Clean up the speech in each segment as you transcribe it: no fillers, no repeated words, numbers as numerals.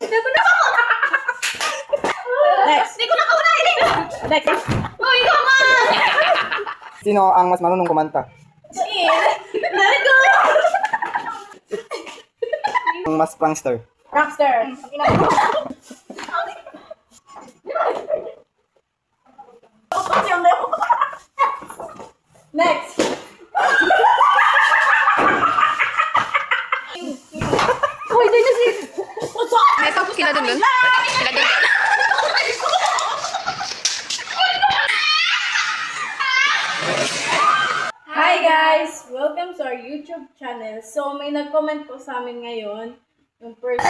Next. Hindi ko na kaunahin. Next. Oh, ikaw nga! Sino ang mas marunong kumanta? Let go! Ang mas prankster? Rockstar. Next. Uy, dahil na si... Ito, kila dun. Kila dun. Hi guys! Welcome to our YouTube channel. So, may nag-comment po sa amin ngayon. Yung first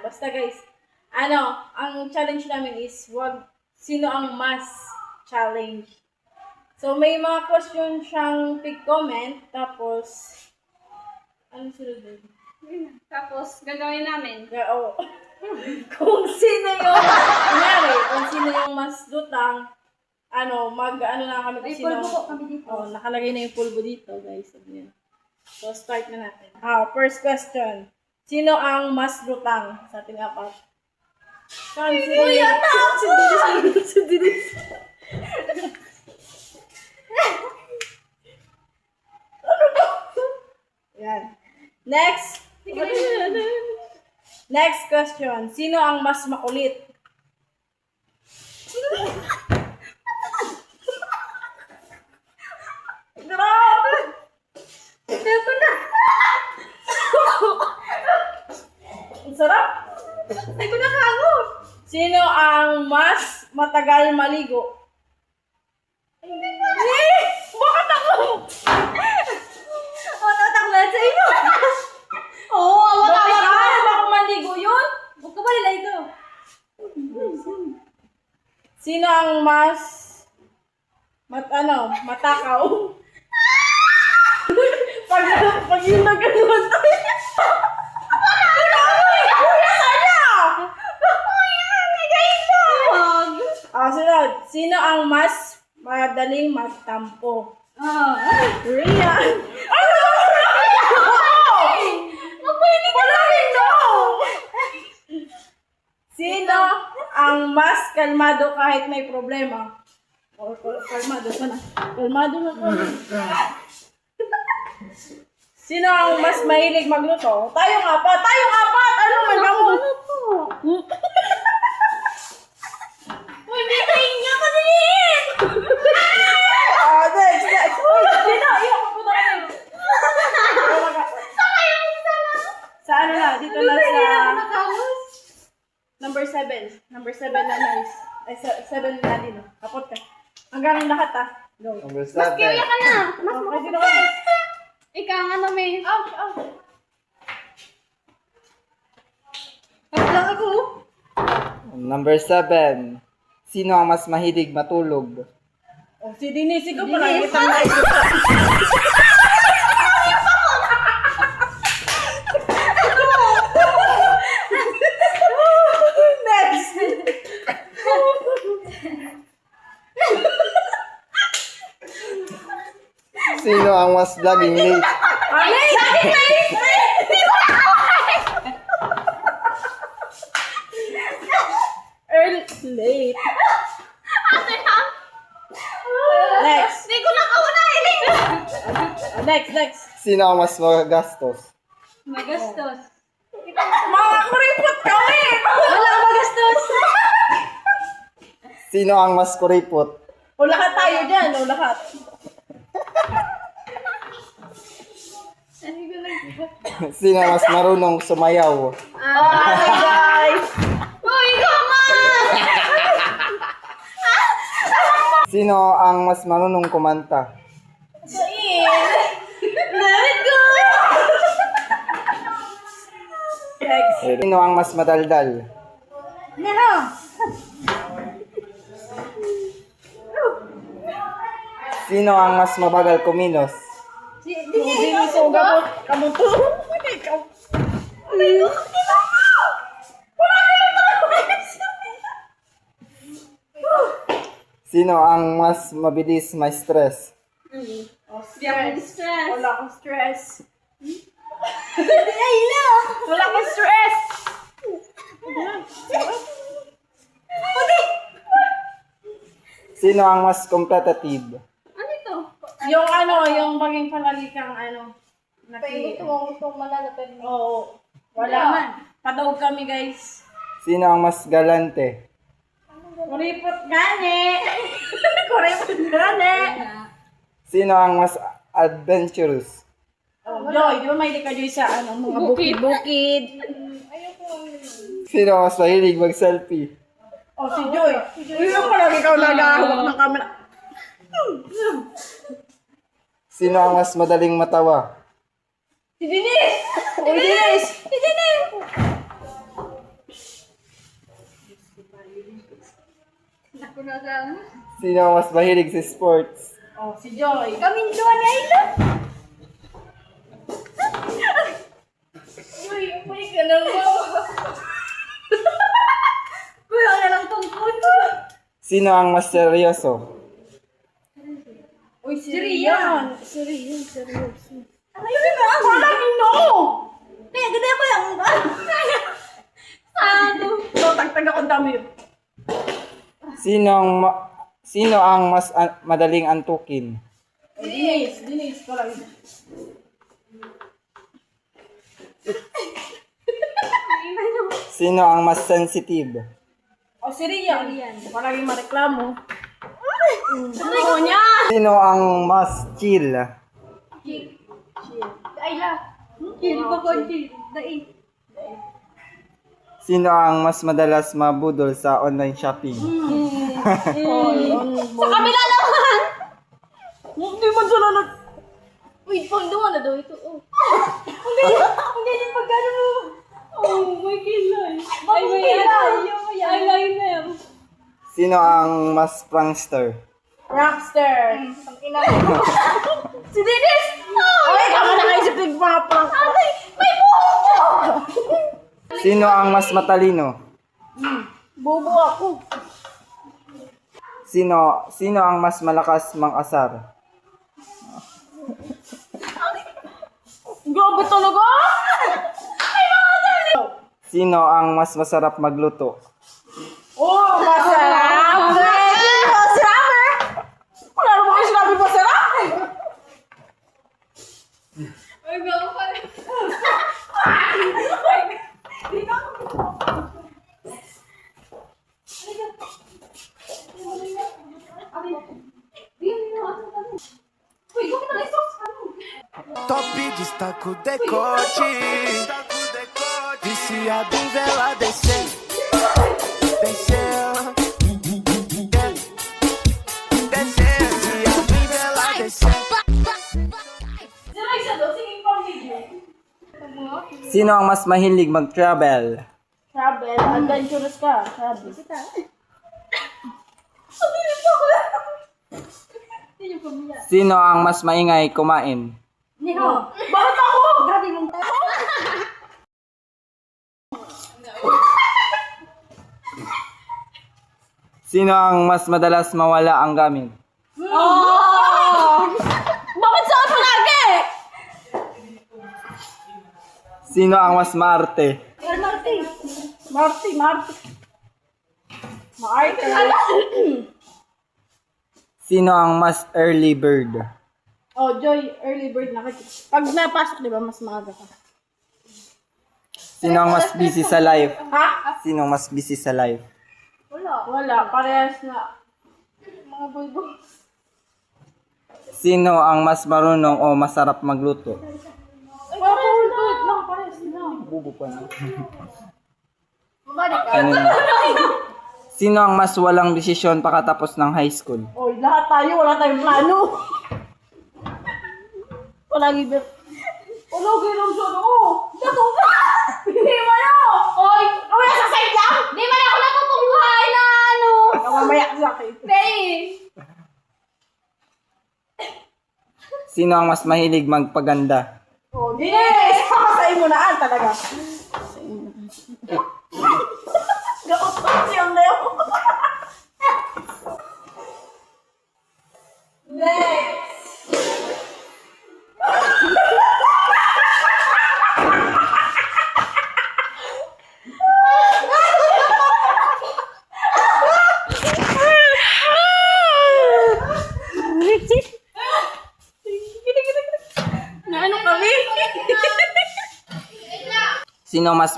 basta guys, ang challenge namin is sino ang mas challenge. So, may mga question siyang pick-comment, tapos, ano sunod din? Tapos, gagawin namin. Oo. Kung sino yung mas lutang, na kami May kung sino. pulbo po kami dito. Oh, nakalagay na yung pulbo dito, guys. Sabi niya. So, start na natin. First question. Sino ang mas lutang sa ating apat? Uy, Si Dinis. Yan. Next. Next question. Sino ang mas makulit? Grabe! Ito na! Ang sarap! Ay, ko nakahango! Sino ang mas matagal maligo? Bakit ako? O, tataklan sa inyo! Oo, awa ka! Bakit kaya ba akong maligo yun? Huwag ka ba nila ito? Sino ang mas matakaw? pag yung nagano'n tayo. Sunod. Sino ang mas madaling magtampo? Rian! Sino ang mas kalmado kahit may problema? Kalmado ka na. Kalmado na ko. Sino ang mas mahilig magluto? Tayong apat! Ano man kamo? Hindi ka inyo kasi! Next. Uy, sino? Iyo ko na rin. Sa ano na? Dito na sa number 7. Number 7 na nice. Ay, 7 na din. Kapot ka. Hanggang lahat Go. Number Mas kaya 7. ka na! Mas Okay, dito ka. Ikaw ang ano, may... Ouch! Wag lang ako. Number 7. Sino ang mas mahilig matulog? Oh, si Denise, ikaw pala. Denise. Itang na ito. Next! Sino ang mas laging late? Late. Ate ha? Next. Hindi ko na kaunahin. Next. Sino ang mas magastos? Magastos. Mga kuripot kami! Wala magastos. Sino ang mas kuripot? O lahat tayo dyan, o lahat. Sino ang mas marunong sumayaw? Hi guys! Uy, ikaw nga! Sino ang mas marunong kumanta? Let go! Next. Sino ang mas madaldal? Nero! Sino ang mas mabagal kumilos? Hindi so gabot. Kamuto. Ikaw. Sino ang mas mabilis may stress? Hindi ako stress. Wala akong stress. Ay, no! Wala akong Sino ang mas competitive? Ano ito? Yung yung paging palagi kang Gusto mo malalapit mo. Oo. Wala man. Padawag kami, guys. Sino ang mas galante? Kuripot gani. Kuripot gani. Sino ang mas adventurous? Oh, Joy, di ba may ka Joy sa mga bukid-bukid? Sino ang mas mahilig mag-selfie? Oh, si Joy. Uy, yung palagi ikaw nagahawak ng camera. Sino ang mas madaling matawa? Si Denise! Uy, Denise! Si Denise! Sino ang mas mahilig sa sports? Oh, si Joy. Kaming doon ni Ayla. Uy, uy ka na mo. Kuya ka lang tungkol. Sino ang mas seryoso? Uy, si Rian. Si Rian, seryoso. Ayun na, ako lagi no! Kaya ganda ko lang. Sado. So, tagtag ako dami yun. Sino ang mas madaling antukin? Denise, palagi. Sino ang mas sensitive? O, si Rian. Palagi mareklamo. Ano niya? Sino ang mas chill? Ayla. Chill ko konti. Dai. Sino ang mas madalas mabudol sa online shopping? Sa kabila naman. Hindi man sila nag... Wait, pang doon na daw ito. Oh. Ang ganyan pagkano mo. Oh, may kilay. Ay, may kilay. Eyeliner. Sino ang mas prankster? Rockster. Ang ina mo. Si Dennis! Uy, tama na kayo sa big mga prank. Ay, may buhok! Sino ang mas matalino? Bobo ako. Sino ang mas malakas mang-asar? Grabe talaga! Sino ang mas masarap magluto? Oh, masarap! Masarap! Wala naman kayo sinabi masarap! Ay, gawa pa rin. Top destaca o decote. Viciado em vela descer. Descer. Descer. Viciado em vela descer. Sino ang mas mahilig mag-travel? Travel, adventurous ka. Travel. Sino ang mas maingay kumain? Nino, bakit ako? Grabe mong tao. Sino ang mas madalas mawala ang gamit? Oh! Bakit sa ako lagi? Sino ang mas maarte? Marty. Maarte. Sino ang mas early bird? Oh, Joy, early bird na kita. Pag napasok, di ba, mas maaga ka. Sino ang mas busy sa life? Ha? Sino ang mas busy sa life? Wala, parehas na. Mga boy. Sino ang mas marunong o masarap magluto? Parehas na. Parehas na. Bubo pa na. Balik ka. Ano na? Sino ang mas walang desisyon pakatapos ng high school? Oy, lahat tayo, wala tayong plano. Palagi ba? Ano, gano'n siya, no? Dato na! Hindi mo na! Oy, nasa side lang! Di man ako natutunghay na ano. Mamaya sa akin. Sino ang mas mahilig magpaganda? Oh, Dines! Pakasay mo na talaga. Gakot pa siyang na yun. Next! Sino mas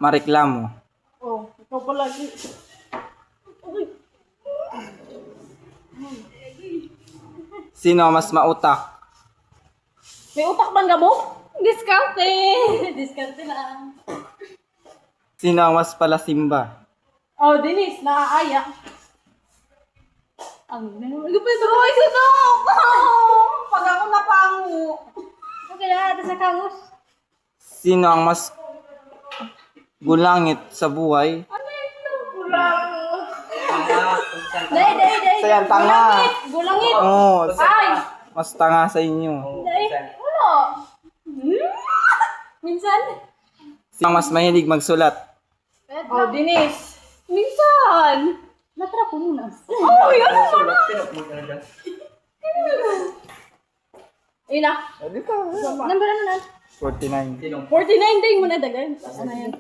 mareklamo? Oh, ikaw palagi. Sino mas mautak? May utak bang gabo? Diskarte! Diskarte lang. Sino ang mas palasimba? Oh, Denise, naaaya. Ang nagpapito ko isa to! Pag ako napangu. Okay na, ito sa kangos. Sino ang mas gulangit sa buhay? Day. Sayang tanga. Gulangit. Oo, Ay! mas tanga sa inyo. Day. Wala. Minsan? Sino ang mas mahilig magsulat? Oh, Denise. Minsan. Natrap ko muna. Oh, yun naman. Ayun na. Number ano na? 49. 49 day mo na dagay. Ano yan?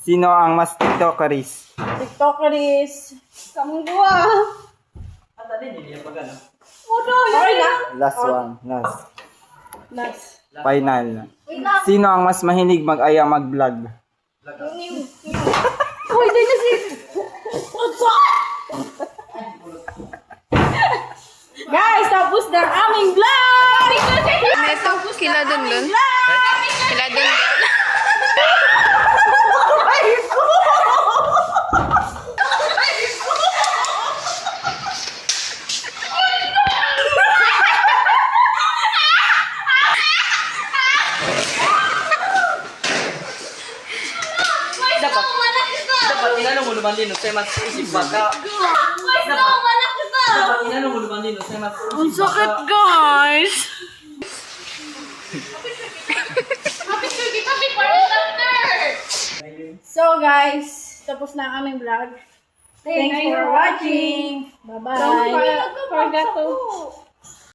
Sino ang mas tiktokeris? TikToker is... Kamong dua. Odo, Okay na. Last one. Last. Last. Final. Sino ang mas mahilig mag-aya mag-vlog? Uy, day na si... Guys, tapos na ang aming vlog! Neto, kila dun dun. Kila dun dun. Dapat inano mo naman din, saya mas isip baka. Dapat inano mo naman din, saya mas isip baka. Ang sakit, guys! So, guys, tapos na ang aming vlog. Thanks for watching. Bye-bye. Forgot to.